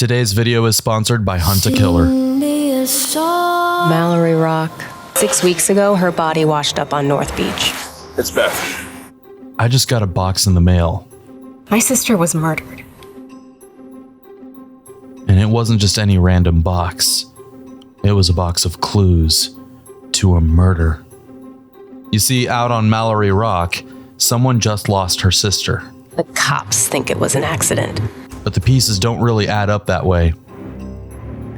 Today's video is sponsored by Hunt a Killer. Mallory Rock. 6 weeks ago, her body washed up on North Beach. It's Beth. I just got a box in the mail. My sister was murdered. And it wasn't just any random box. It was a box of clues to a murder. You see, out on Mallory Rock, someone just lost her sister. The cops think it was an accident. But the pieces don't really add up that way.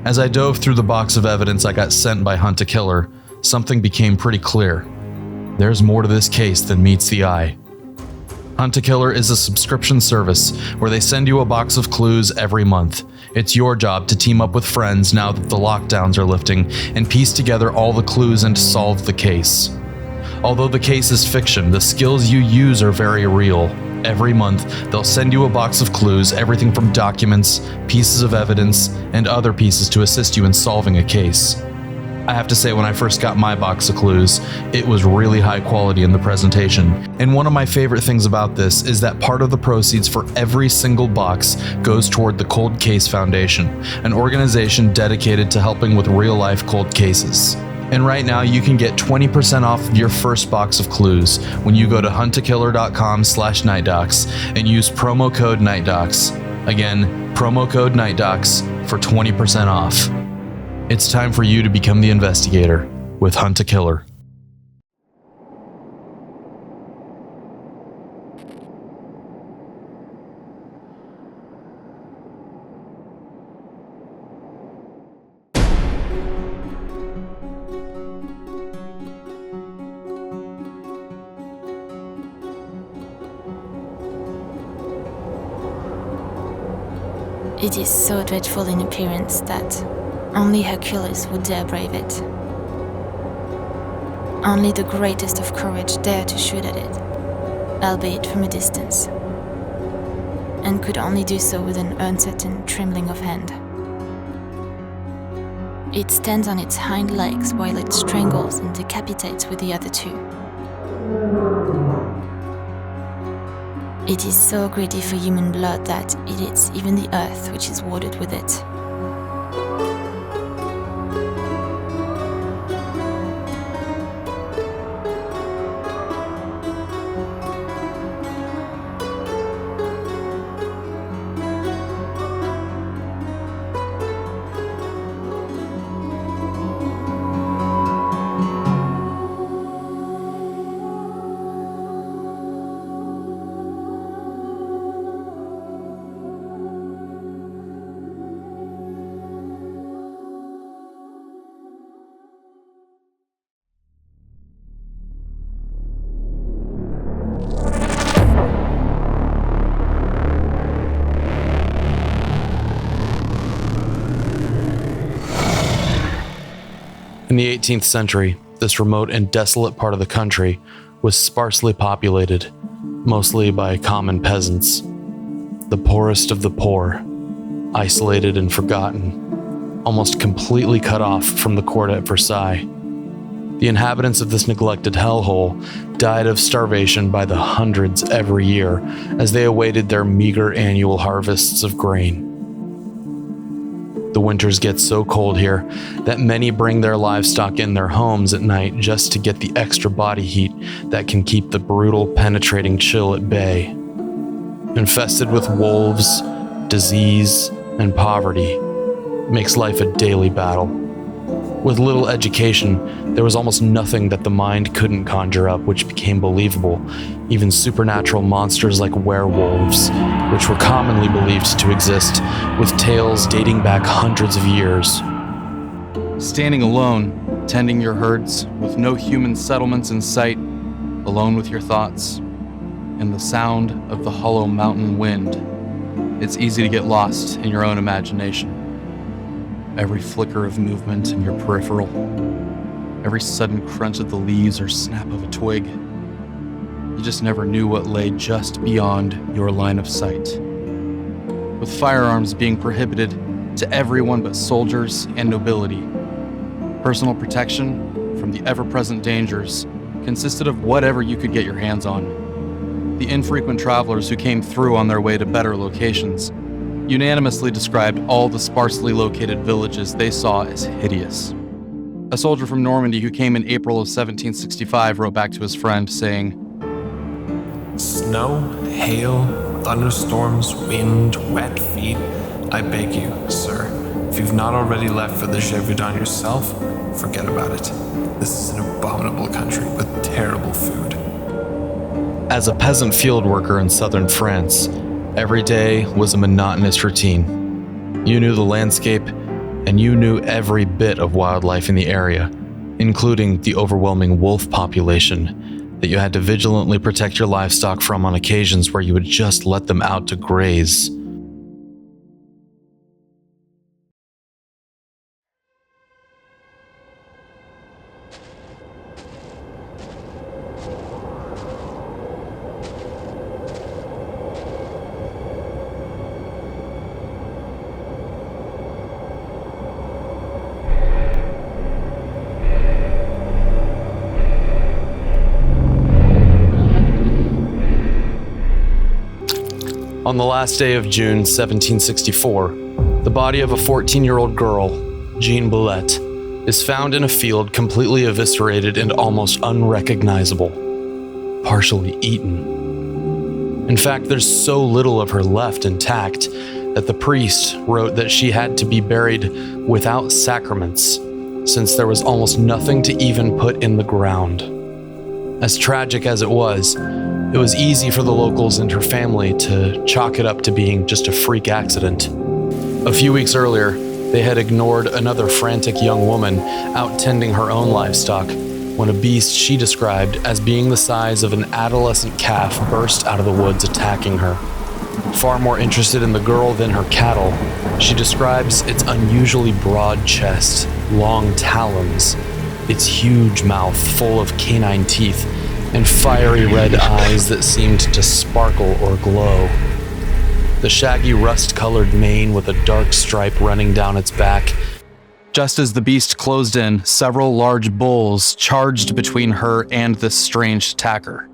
As I dove through the box of evidence I got sent by Hunt a Killer, something became pretty clear. There's more to this case than meets the eye. Hunt a Killer is a subscription service where they send you a box of clues every month. It's your job to team up with friends now that the lockdowns are lifting and piece together all the clues and solve the case. Although the case is fiction, the skills you use are very real. Every month, they'll send you a box of clues, everything from documents, pieces of evidence, and other pieces to assist you in solving a case. I have to say, when I first got my box of clues, it was really high quality in the presentation. And one of my favorite things about this is that part of the proceeds for every single box goes toward the Cold Case Foundation, an organization dedicated to helping with real-life cold cases. And right now you can get 20% off your first box of clues when you go to huntakiller.com/NightDocs and use promo code NightDocs. Again, promo code NightDocs for 20% off. It's time for you to become the investigator with Hunt a Killer. It is so dreadful in appearance that only Hercules would dare brave it. Only the greatest of courage dare to shoot at it, albeit from a distance, and could only do so with an uncertain trembling of hand. It stands on its hind legs while it strangles and decapitates with the other two. It is so greedy for human blood that it eats even the earth which is watered with it. In the 18th century, this remote and desolate part of the country was sparsely populated, mostly by common peasants. The poorest of the poor, isolated and forgotten, almost completely cut off from the court at Versailles. The inhabitants of this neglected hellhole died of starvation by the hundreds every year as they awaited their meager annual harvests of grain. The winters get so cold here that many bring their livestock in their homes at night just to get the extra body heat that can keep the brutal, penetrating chill at bay. Infested with wolves, disease, and poverty, makes life a daily battle. With little education, there was almost nothing that the mind couldn't conjure up which became believable, even supernatural monsters like werewolves, which were commonly believed to exist, with tales dating back hundreds of years. Standing alone, tending your herds, with no human settlements in sight, alone with your thoughts, and the sound of the hollow mountain wind, it's easy to get lost in your own imagination. Every flicker of movement in your peripheral, every sudden crunch of the leaves or snap of a twig, you just never knew what lay just beyond your line of sight. With firearms being prohibited to everyone but soldiers and nobility, personal protection from the ever-present dangers consisted of whatever you could get your hands on. The infrequent travelers who came through on their way to better locations unanimously described all the sparsely located villages they saw as hideous. A soldier from Normandy who came in April of 1765 wrote back to his friend saying, "Snow, hail, thunderstorms, wind, wet feet. I beg you, sir, if you've not already left for the Gevaudan yourself, forget about it. This is an abominable country with terrible food." As a peasant field worker in southern France, every day was a monotonous routine. You knew the landscape, and you knew every bit of wildlife in the area, including the overwhelming wolf population that you had to vigilantly protect your livestock from on occasions where you would just let them out to graze. On the last day of June 1764, the body of a 14-year-old girl, Jean Boulette, is found in a field completely eviscerated and almost unrecognizable, partially eaten. In fact, there's so little of her left intact that the priest wrote that she had to be buried without sacraments, since there was almost nothing to even put in the ground. As tragic as it was easy for the locals and her family to chalk it up to being just a freak accident. A few weeks earlier, they had ignored another frantic young woman out tending her own livestock when a beast she described as being the size of an adolescent calf burst out of the woods attacking her. Far more interested in the girl than her cattle, she describes its unusually broad chest, long talons, its huge mouth full of canine teeth, and fiery red eyes that seemed to sparkle or glow. The shaggy rust-colored mane with a dark stripe running down its back. Just as the beast closed in, several large bulls charged between her and this strange attacker.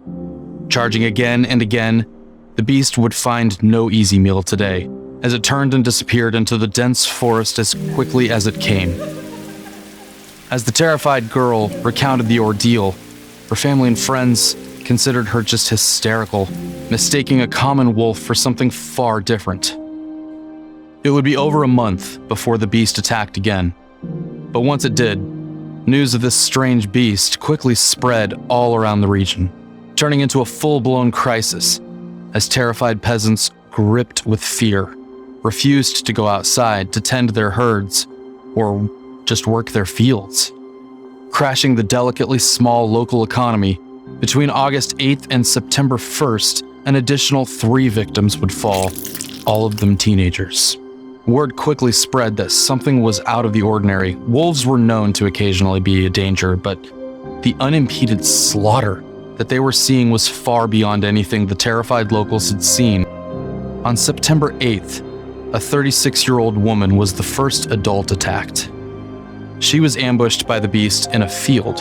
Charging again and again, the beast would find no easy meal today, as it turned and disappeared into the dense forest as quickly as it came. As the terrified girl recounted the ordeal, her family and friends considered her just hysterical, mistaking a common wolf for something far different. It would be over a month before the beast attacked again. But once it did, news of this strange beast quickly spread all around the region, turning into a full-blown crisis as terrified peasants, gripped with fear, refused to go outside to tend their herds or just work their fields, crashing the delicately small local economy. Between August 8th and September 1st, an additional 3 victims would fall, all of them teenagers. Word quickly spread that something was out of the ordinary. Wolves were known to occasionally be a danger, but the unimpeded slaughter that they were seeing was far beyond anything the terrified locals had seen. On September 8th, a 36-year-old woman was the first adult attacked. She was ambushed by the beast in a field.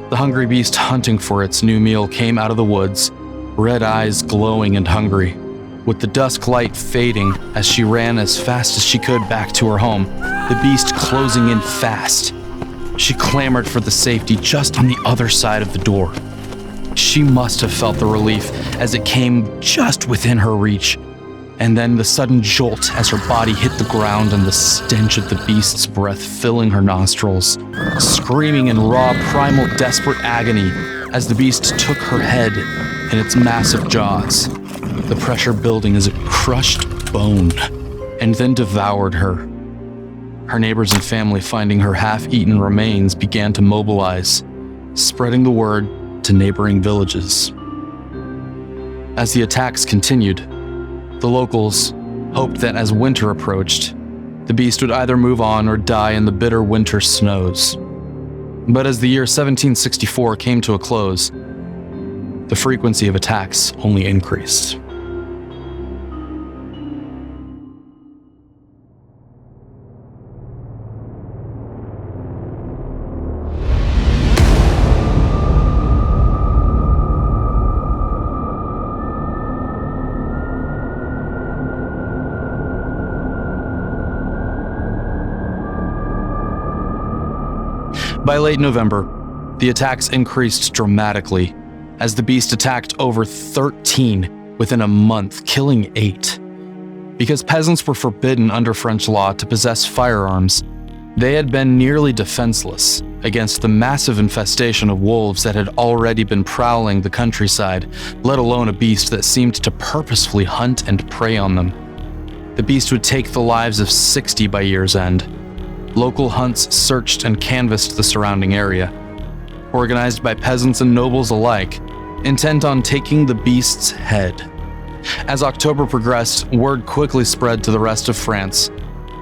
The hungry beast hunting for its new meal came out of the woods, red eyes glowing and hungry. With the dusk light fading as she ran as fast as she could back to her home, the beast closing in fast. She clamored for the safety just on the other side of the door. She must have felt the relief as it came just within her reach, and then the sudden jolt as her body hit the ground and the stench of the beast's breath filling her nostrils, screaming in raw, primal, desperate agony as the beast took her head in its massive jaws, the pressure building as it crushed bone and then devoured her. Her neighbors and family, finding her half-eaten remains, began to mobilize, spreading the word to neighboring villages. As the attacks continued, the locals hoped that as winter approached, the beast would either move on or die in the bitter winter snows. But as the year 1764 came to a close, the frequency of attacks only increased. By late November, the attacks increased dramatically as the beast attacked over 13 within a month, killing 8. Because peasants were forbidden under French law to possess firearms, they had been nearly defenseless against the massive infestation of wolves that had already been prowling the countryside, let alone a beast that seemed to purposefully hunt and prey on them. The beast would take the lives of 60 by year's end. Local hunts searched and canvassed the surrounding area, organized by peasants and nobles alike, intent on taking the beast's head. As October progressed, word quickly spread to the rest of France,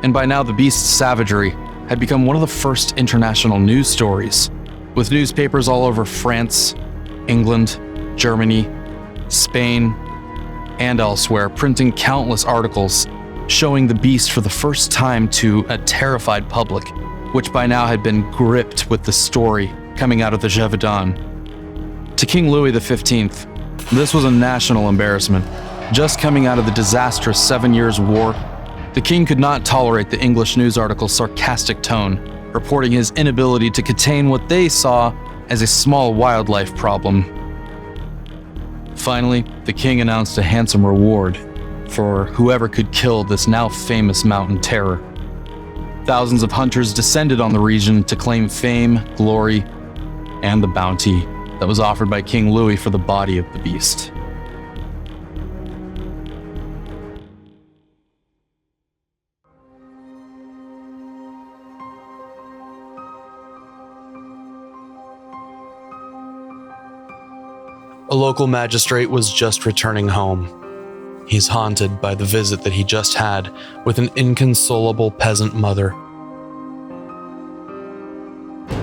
and by now the beast's savagery had become one of the first international news stories, with newspapers all over France, England, Germany, Spain, and elsewhere printing countless articles showing the beast for the first time to a terrified public, which by now had been gripped with the story coming out of the Gevaudan. To King Louis XV, this was a national embarrassment. Just coming out of the disastrous 7 Years' War, the king could not tolerate the English news article's sarcastic tone, reporting his inability to contain what they saw as a small wildlife problem. Finally, the king announced a handsome reward for whoever could kill this now famous mountain terror. Thousands of hunters descended on the region to claim fame, glory, and the bounty that was offered by King Louis for the body of the beast. A local magistrate was just returning home. He's haunted by the visit that he just had with an inconsolable peasant mother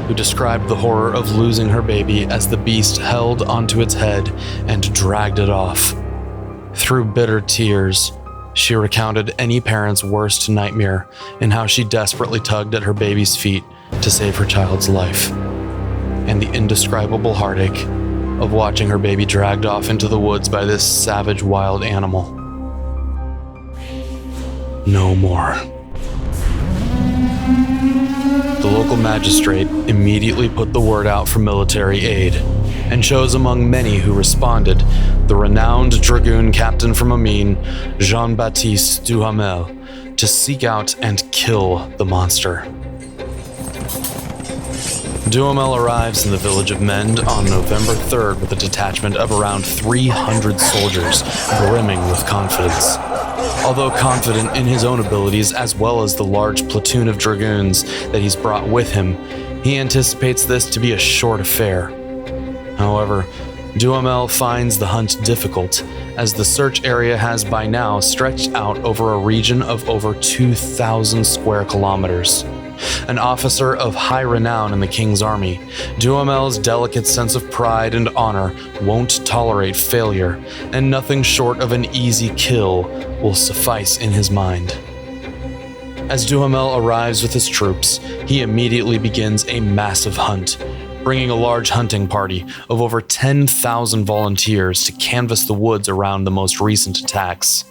who described the horror of losing her baby as the beast held onto its head and dragged it off. Through bitter tears, she recounted any parent's worst nightmare and how she desperately tugged at her baby's feet to save her child's life, and the indescribable heartache of watching her baby dragged off into the woods by this savage wild animal. No more. The local magistrate immediately put the word out for military aid, and chose among many who responded the renowned dragoon captain from Amiens, Jean-Baptiste Duhamel, to seek out and kill the monster. Duhamel arrives in the village of Mende on November 3rd with a detachment of around 300 soldiers, brimming with confidence. Although confident in his own abilities as well as the large platoon of dragoons that he's brought with him, he anticipates this to be a short affair. However, Duhamel finds the hunt difficult, as the search area has by now stretched out over a region of over 2,000 square kilometers. An officer of high renown in the king's army, Duhamel's delicate sense of pride and honor won't tolerate failure, and nothing short of an easy kill will suffice in his mind. As Duhamel arrives with his troops, he immediately begins a massive hunt, bringing a large hunting party of over 10,000 volunteers to canvass the woods around the most recent attacks.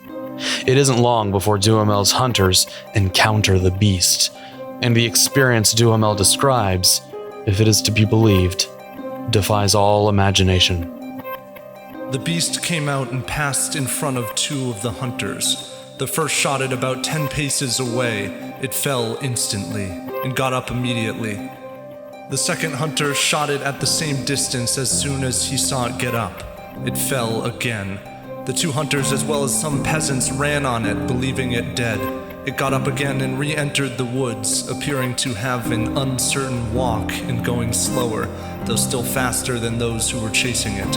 It isn't long before Duhamel's hunters encounter the beast, and the experience Duhamel describes, if it is to be believed, defies all imagination. The beast came out and passed in front of 2 of the hunters. The first shot it about 10 paces away. It fell instantly and got up immediately. The second hunter shot it at the same distance as soon as he saw it get up. It fell again. The 2 hunters as well as some peasants ran on it, believing it dead. It got up again and re-entered the woods, appearing to have an uncertain walk and going slower, though still faster than those who were chasing it.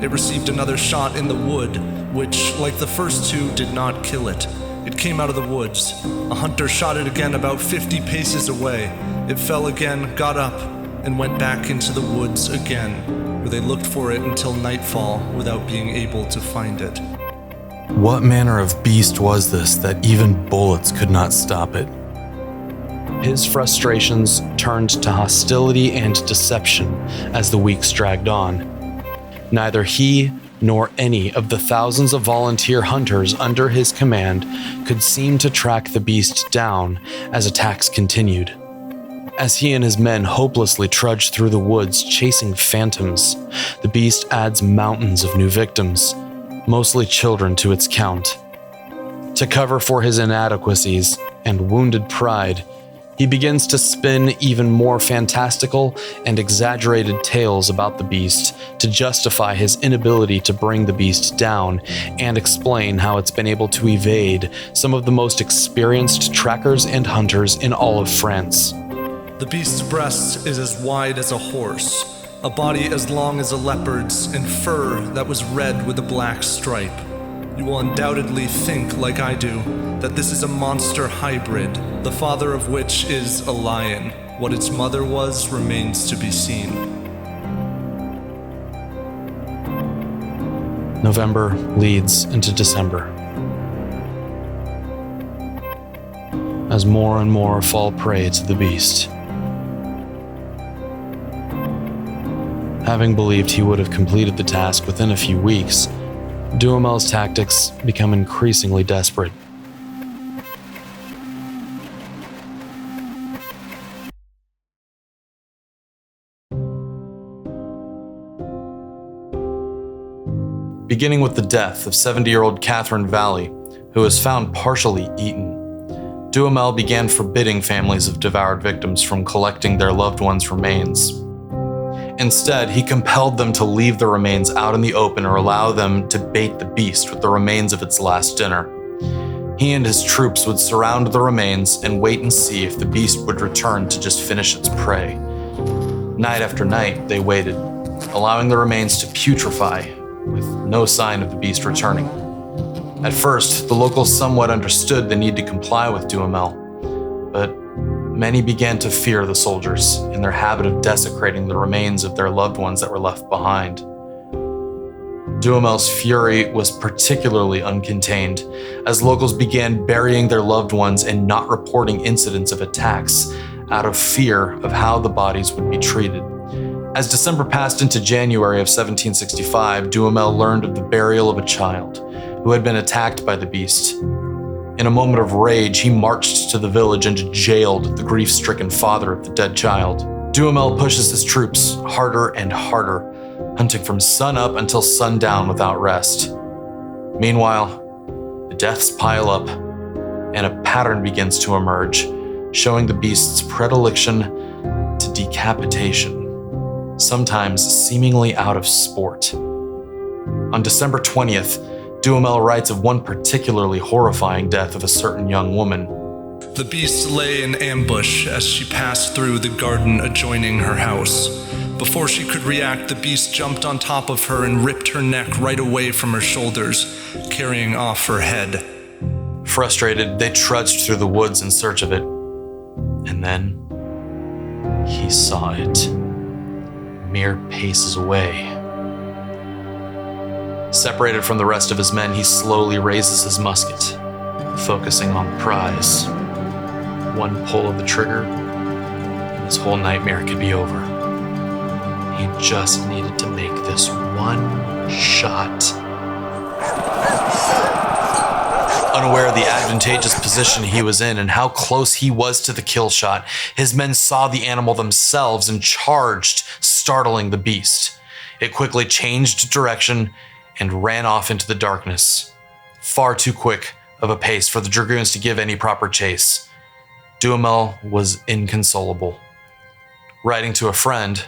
It received another shot in the wood, which, like the first 2, did not kill it. It came out of the woods. A hunter shot it again about 50 paces away. It fell again, got up, and went back into the woods again, where they looked for it until nightfall without being able to find it. What manner of beast was this that even bullets could not stop it? His frustrations turned to hostility and deception as the weeks dragged on. Neither he nor any of the thousands of volunteer hunters under his command could seem to track the beast down as attacks continued. As he and his men hopelessly trudge through the woods chasing phantoms, the beast adds mountains of new victims, mostly children to its count. To cover for his inadequacies and wounded pride, he begins to spin even more fantastical and exaggerated tales about the beast to justify his inability to bring the beast down and explain how it's been able to evade some of the most experienced trackers and hunters in all of France. The beast's breast is as wide as a horse, a body as long as a leopard's, and fur that was red with a black stripe. You will undoubtedly think, like I do, that this is a monster hybrid, the father of which is a lion. What its mother was remains to be seen. November leads into December. As more and more fall prey to the beast. Having believed he would have completed the task within a few weeks, Duhamel's tactics become increasingly desperate. Beginning with the death of 70-year-old Catherine Valley, who was found partially eaten, Duhamel began forbidding families of devoured victims from collecting their loved ones' remains. Instead, he compelled them to leave the remains out in the open or allow them to bait the beast with the remains of its last dinner. He and his troops would surround the remains and wait and see if the beast would return to just finish its prey. Night after night, they waited, allowing the remains to putrefy, with no sign of the beast returning. At first, the locals somewhat understood the need to comply with Duhamel, but many began to fear the soldiers in their habit of desecrating the remains of their loved ones that were left behind. Duhamel's fury was particularly uncontained, as locals began burying their loved ones and not reporting incidents of attacks out of fear of how the bodies would be treated. As December passed into January of 1765, Duhamel learned of the burial of a child who had been attacked by the beast. In a moment of rage, he marched to the village and jailed the grief-stricken father of the dead child. Duhamel pushes his troops harder and harder, hunting from sun-up until sundown without rest. Meanwhile, the deaths pile up, and a pattern begins to emerge, showing the beast's predilection to decapitation, sometimes seemingly out of sport. On December 20th, Duhamel writes of one particularly horrifying death of a certain young woman. The beast lay in ambush as she passed through the garden adjoining her house. Before she could react, the beast jumped on top of her and ripped her neck right away from her shoulders, carrying off her head. Frustrated, they trudged through the woods in search of it. And then he saw it, mere paces away. Separated from the rest of his men, he slowly raises his musket, focusing on the prize. One pull of the trigger, and his whole nightmare could be over. He just needed to make this one shot. Unaware of the advantageous position he was in and how close he was to the kill shot, his men saw the animal themselves and charged, startling the beast. It quickly changed direction and ran off into the darkness, far too quick of a pace for the dragoons to give any proper chase. Duhamel was inconsolable. Writing to a friend,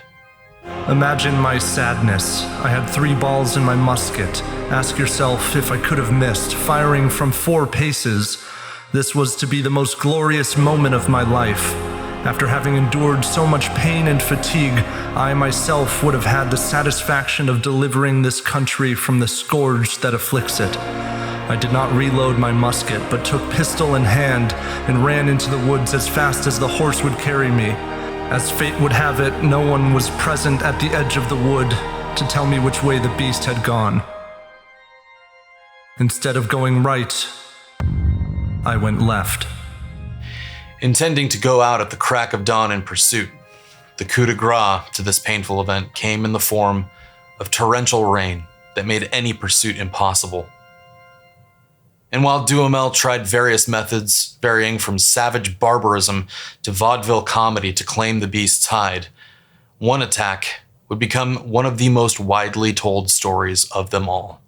"Imagine my sadness. I had 3 balls in my musket. Ask yourself if I could have missed, firing from 4 paces. This was to be the most glorious moment of my life. After having endured so much pain and fatigue, I myself would have had the satisfaction of delivering this country from the scourge that afflicts it. I did not reload my musket, but took pistol in hand and ran into the woods as fast as the horse would carry me. As fate would have it, no one was present at the edge of the wood to tell me which way the beast had gone. Instead of going right, I went left." Intending to go out at the crack of dawn in pursuit, the coup de grace to this painful event came in the form of torrential rain that made any pursuit impossible. And while Duhamel tried various methods, varying from savage barbarism to vaudeville comedy to claim the beast's hide, one attack would become one of the most widely told stories of them all.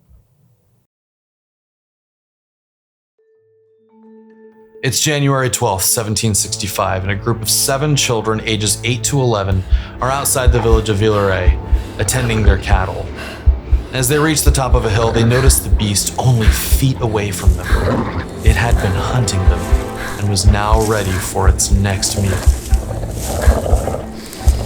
It's January 12th, 1765, and a group of 7 children ages 8 to 11 are outside the village of Villeray, attending their cattle. As they reach the top of a hill, they notice the beast only feet away from them. It had been hunting them and was now ready for its next meal.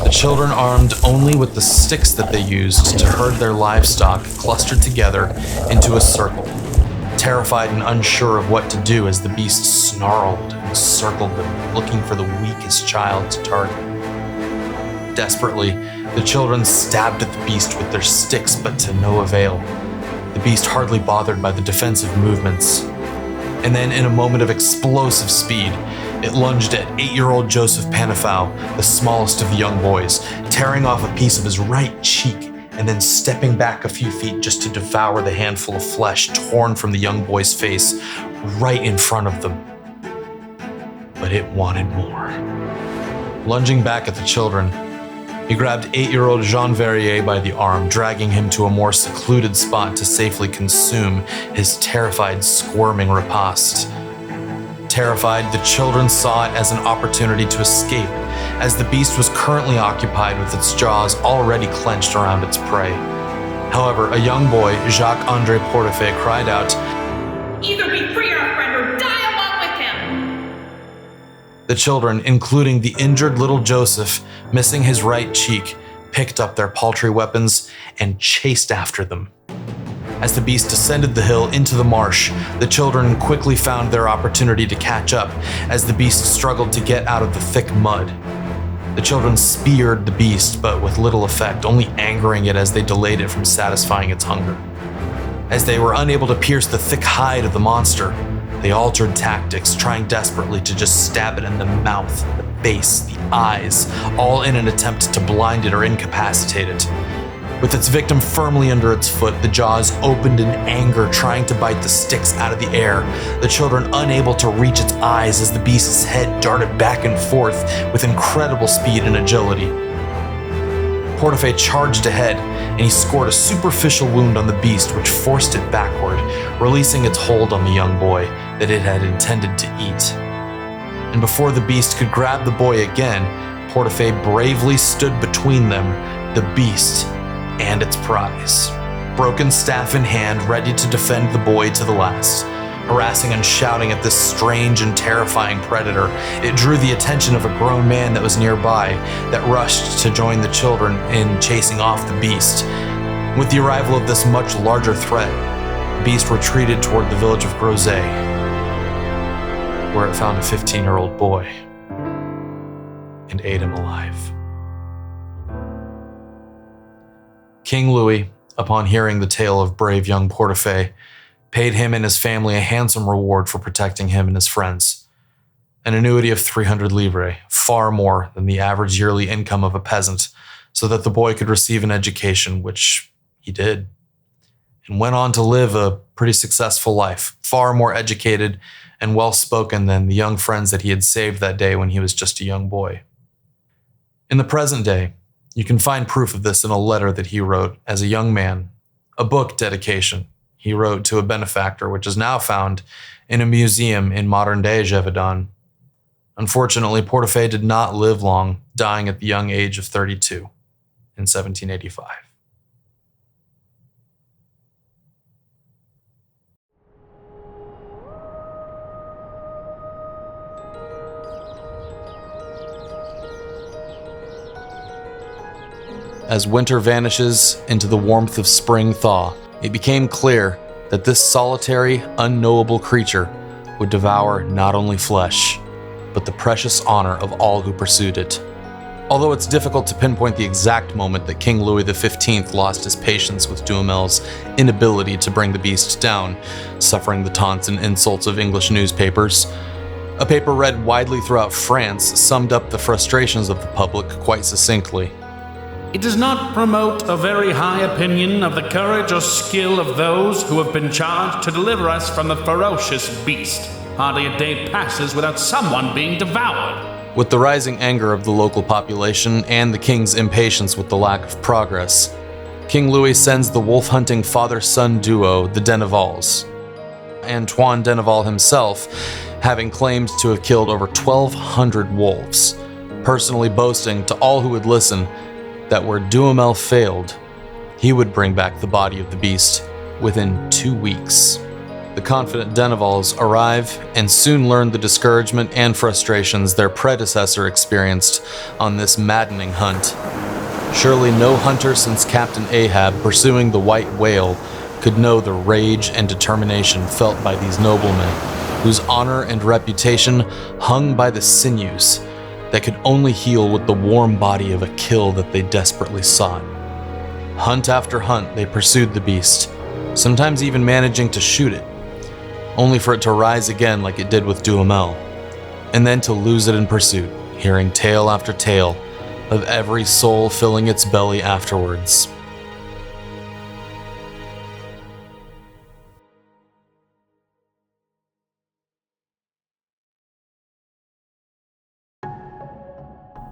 The children, armed only with the sticks that they used to herd their livestock, clustered together into a circle, terrified and unsure of what to do as the beast snarled and circled them, looking for the weakest child to target. Desperately, the children stabbed at the beast with their sticks, but to no avail. The beast hardly bothered by the defensive movements. And then, in a moment of explosive speed, it lunged at 8-year-old Joseph Panafau, the smallest of the young boys, tearing off a piece of his right cheek and then stepping back a few feet just to devour the handful of flesh torn from the young boy's face right in front of them. But it wanted more. Lunging back at the children, he grabbed 8-year-old Jean Verrier by the arm, dragging him to a more secluded spot to safely consume his terrified, squirming repast. Terrified, the children saw it as an opportunity to escape, as the beast was currently occupied with its jaws already clenched around its prey. However, a young boy, Jacques-André Portefaix, cried out, "Either be free our friend or die along with him!" The children, including the injured little Joseph, missing his right cheek, picked up their paltry weapons and chased after them. As the beast descended the hill into the marsh, the children quickly found their opportunity to catch up as the beast struggled to get out of the thick mud. The children speared the beast, but with little effect, only angering it as they delayed it from satisfying its hunger. As they were unable to pierce the thick hide of the monster, they altered tactics, trying desperately to just stab it in the mouth, the face, the eyes, all in an attempt to blind it or incapacitate it. With its victim firmly under its foot, the jaws opened in anger, trying to bite the sticks out of the air, the children unable to reach its eyes as the beast's head darted back and forth with incredible speed and agility. Portefaix charged ahead, and he scored a superficial wound on the beast which forced it backward, releasing its hold on the young boy that it had intended to eat. And before the beast could grab the boy again, Portefaix bravely stood between them, the beast and its prize, broken staff in hand, ready to defend the boy to the last. Harassing and shouting at this strange and terrifying predator, it drew the attention of a grown man that was nearby, that rushed to join the children in chasing off the beast. With the arrival of this much larger threat, the beast retreated toward the village of Grosset, where it found a 15-year-old boy and ate him alive. King Louis, upon hearing the tale of brave young Portefaix, paid him and his family a handsome reward for protecting him and his friends. An annuity of 300 livres, far more than the average yearly income of a peasant, so that the boy could receive an education, which he did, and went on to live a pretty successful life, far more educated and well-spoken than the young friends that he had saved that day when he was just a young boy. In the present day, you can find proof of this in a letter that he wrote as a young man, a book dedication he wrote to a benefactor, which is now found in a museum in modern-day Gevaudan. Unfortunately, Portefaix did not live long, dying at the young age of 32 in 1785. As winter vanishes into the warmth of spring thaw, it became clear that this solitary, unknowable creature would devour not only flesh, but the precious honor of all who pursued it. Although it's difficult to pinpoint the exact moment that King Louis XV lost his patience with Duhamel's inability to bring the beast down, suffering the taunts and insults of English newspapers, a paper read widely throughout France summed up the frustrations of the public quite succinctly. It does not promote a very high opinion of the courage or skill of those who have been charged to deliver us from the ferocious beast. Hardly a day passes without someone being devoured. With the rising anger of the local population and the king's impatience with the lack of progress, King Louis sends the wolf-hunting father-son duo, the Denevals. Antoine Deneval himself, having claimed to have killed over 1,200 wolves, personally boasting to all who would listen that where Duhamel failed, he would bring back the body of the beast within 2 weeks. The confident Denevals arrive and soon learn the discouragement and frustrations their predecessor experienced on this maddening hunt. Surely no hunter since Captain Ahab pursuing the white whale could know the rage and determination felt by these noblemen, whose honor and reputation hung by the sinews that could only heal with the warm body of a kill that they desperately sought. Hunt after hunt, they pursued the beast, sometimes even managing to shoot it, only for it to rise again like it did with Duhamel, and then to lose it in pursuit, hearing tale after tale of every soul filling its belly afterwards.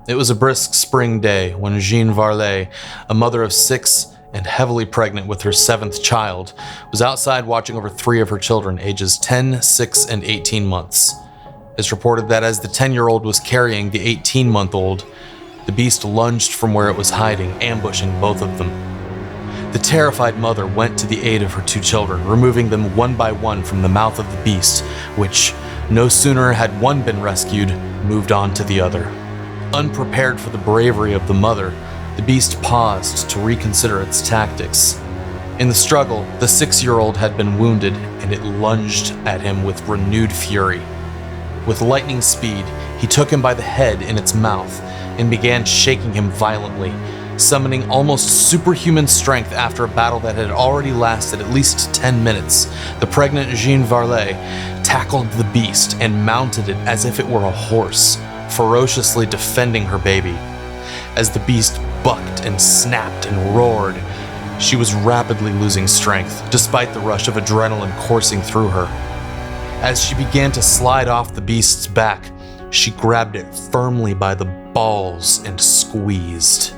It was a brisk spring day when Jeanne Varlet, a mother of 6 and heavily pregnant with her 7th child, was outside watching over 3 of her children, ages 10, 6, and 18 months. It's reported that as the 10-year-old was carrying the 18-month-old, the beast lunged from where it was hiding, ambushing both of them. The terrified mother went to the aid of her 2 children, removing them one by one from the mouth of the beast, which, no sooner had one been rescued, moved on to the other. Unprepared for the bravery of the mother, the beast paused to reconsider its tactics. In the struggle, the 6-year-old had been wounded, and it lunged at him with renewed fury. With lightning speed, he took him by the head in its mouth and began shaking him violently, summoning almost superhuman strength after a battle that had already lasted at least 10 minutes. The pregnant Jeanne Varlet tackled the beast and mounted it as if it were a horse, ferociously defending her baby. As the beast bucked and snapped and roared, she was rapidly losing strength, despite the rush of adrenaline coursing through her. As she began to slide off the beast's back, she grabbed it firmly by the balls and squeezed.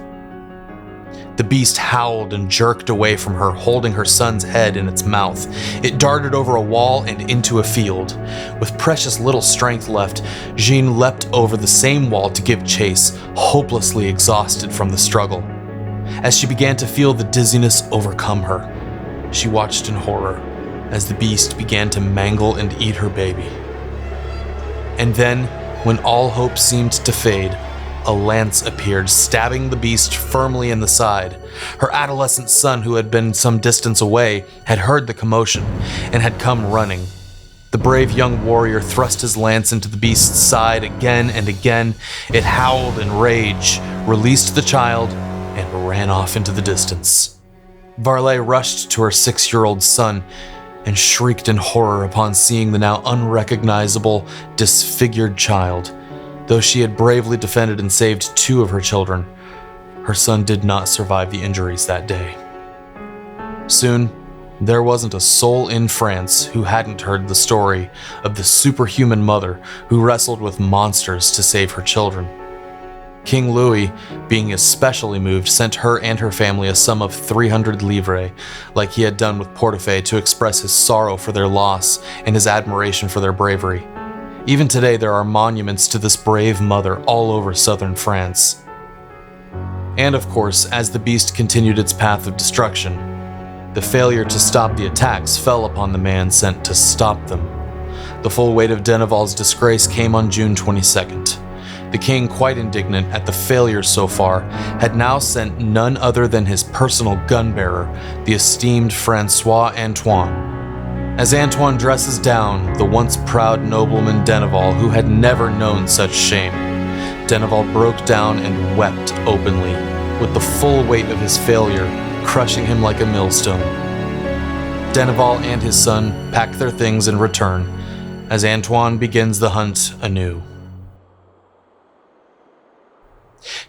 The beast howled and jerked away from her, holding her son's head in its mouth. It darted over a wall and into a field. With precious little strength left, Jeanne leapt over the same wall to give chase, hopelessly exhausted from the struggle. As she began to feel the dizziness overcome her, she watched in horror as the beast began to mangle and eat her baby. And then, when all hope seemed to fade, a lance appeared, stabbing the beast firmly in the side. Her adolescent son, who had been some distance away, had heard the commotion and had come running. The brave young warrior thrust his lance into the beast's side again and again. It howled in rage, released the child, and ran off into the distance. Varlet rushed to her 6-year-old son and shrieked in horror upon seeing the now unrecognizable, disfigured child. Though she had bravely defended and saved 2 of her children, her son did not survive the injuries that day. Soon, there wasn't a soul in France who hadn't heard the story of the superhuman mother who wrestled with monsters to save her children. King Louis, being especially moved, sent her and her family a sum of 300 livres, like he had done with Portefaix, to express his sorrow for their loss and his admiration for their bravery. Even today, there are monuments to this brave mother all over southern France. And of course, as the beast continued its path of destruction, the failure to stop the attacks fell upon the man sent to stop them. The full weight of Deneval's disgrace came on June 22nd. The king, quite indignant at the failure so far, had now sent none other than his personal gun-bearer, the esteemed Francois Antoine. As Antoine dresses down the once proud nobleman Deneval, who had never known such shame, Deneval broke down and wept openly, with the full weight of his failure crushing him like a millstone. Deneval and his son pack their things and return, as Antoine begins the hunt anew.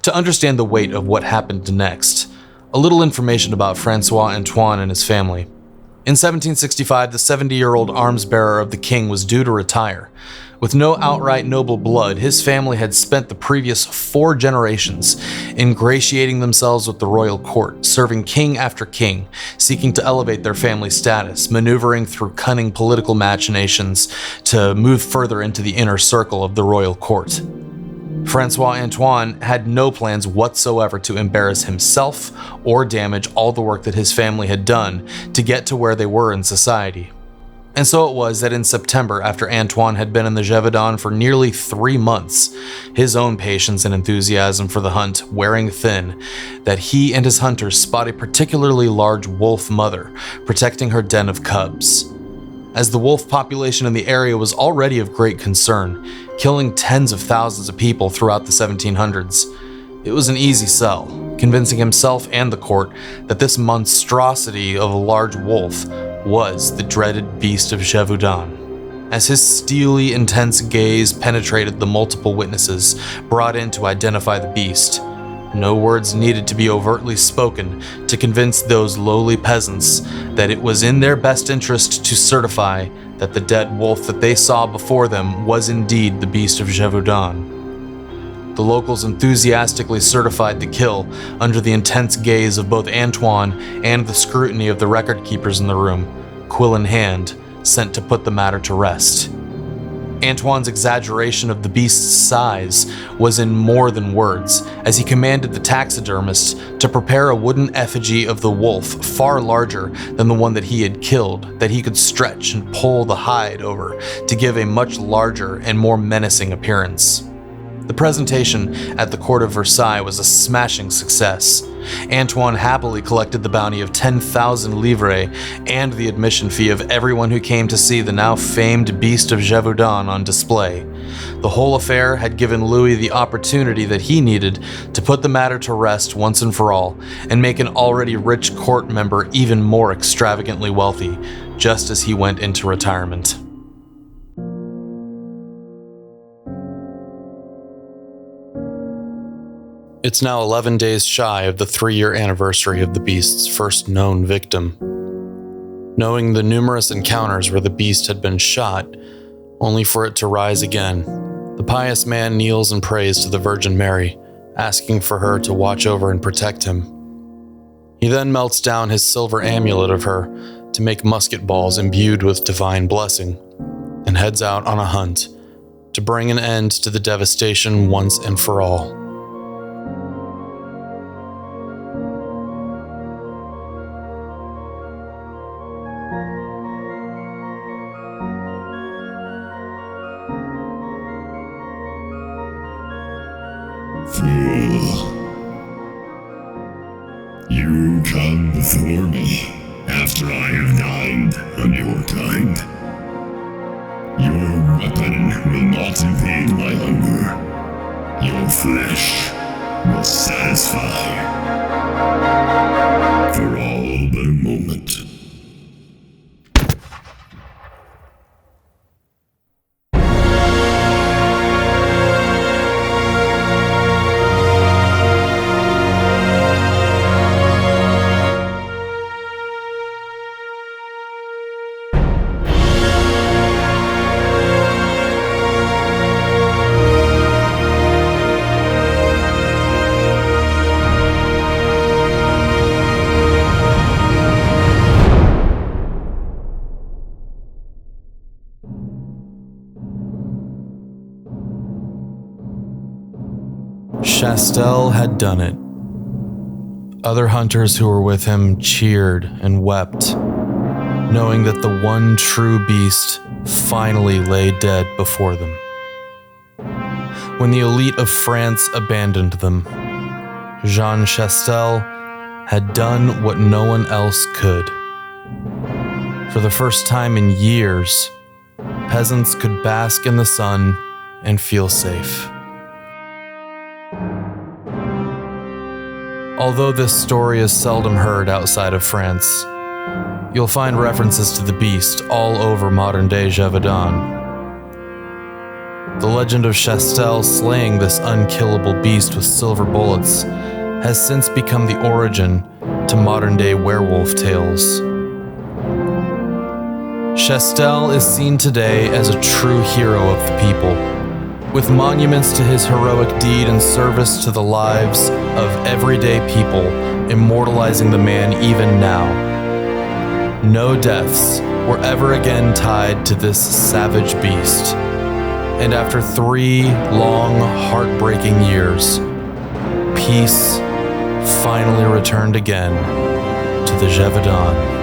To understand the weight of what happened next, a little information about Francois Antoine and his family. In 1765, the 70-year-old arms-bearer of the king was due to retire. With no outright noble blood, his family had spent the previous 4 generations ingratiating themselves with the royal court, serving king after king, seeking to elevate their family status, maneuvering through cunning political machinations to move further into the inner circle of the royal court. Francois Antoine had no plans whatsoever to embarrass himself or damage all the work that his family had done to get to where they were in society. And so it was that in September, after Antoine had been in the Gevaudan for nearly 3 months, his own patience and enthusiasm for the hunt wearing thin, that he and his hunters spot a particularly large wolf mother protecting her den of cubs. As the wolf population in the area was already of great concern, killing tens of thousands of people throughout the 1700s, it was an easy sell, convincing himself and the court that this monstrosity of a large wolf was the dreaded Beast of Gevaudan. As his steely, intense gaze penetrated the multiple witnesses brought in to identify the beast, no words needed to be overtly spoken to convince those lowly peasants that it was in their best interest to certify that the dead wolf that they saw before them was indeed the Beast of Gevaudan. The locals enthusiastically certified the kill under the intense gaze of both Antoine and the scrutiny of the record keepers in the room, quill in hand, sent to put the matter to rest. Antoine's exaggeration of the beast's size was in more than words, as he commanded the taxidermist to prepare a wooden effigy of the wolf far larger than the one that he had killed, that he could stretch and pull the hide over to give a much larger and more menacing appearance. The presentation at the court of Versailles was a smashing success. Antoine happily collected the bounty of 10,000 livres and the admission fee of everyone who came to see the now famed Beast of Gevaudan on display. The whole affair had given Louis the opportunity that he needed to put the matter to rest once and for all, and make an already rich court member even more extravagantly wealthy, just as he went into retirement. It's now 11 days shy of the 3-year anniversary of the beast's first known victim. Knowing the numerous encounters where the beast had been shot, only for it to rise again, the pious man kneels and prays to the Virgin Mary, asking for her to watch over and protect him. He then melts down his silver amulet of her to make musket balls imbued with divine blessing, and heads out on a hunt to bring an end to the devastation once and for all. Fool. You come before me after I have dined on your kind. Your weapon will not evade my hunger. Your flesh will satisfy. For all but a moment. Chastel had done it. Other hunters who were with him cheered and wept, knowing that the one true beast finally lay dead before them. When the elite of France abandoned them, Jean Chastel had done what no one else could. For the first time in years, peasants could bask in the sun and feel safe. Although this story is seldom heard outside of France, you'll find references to the beast all over modern-day Gevaudan. The legend of Chastel slaying this unkillable beast with silver bullets has since become the origin to modern-day werewolf tales. Chastel is seen today as a true hero of the people, with monuments to his heroic deed and service to the lives of everyday people immortalizing the man even now. No deaths were ever again tied to this savage beast, and after 3 long, heartbreaking years, peace finally returned again to the Gevaudan.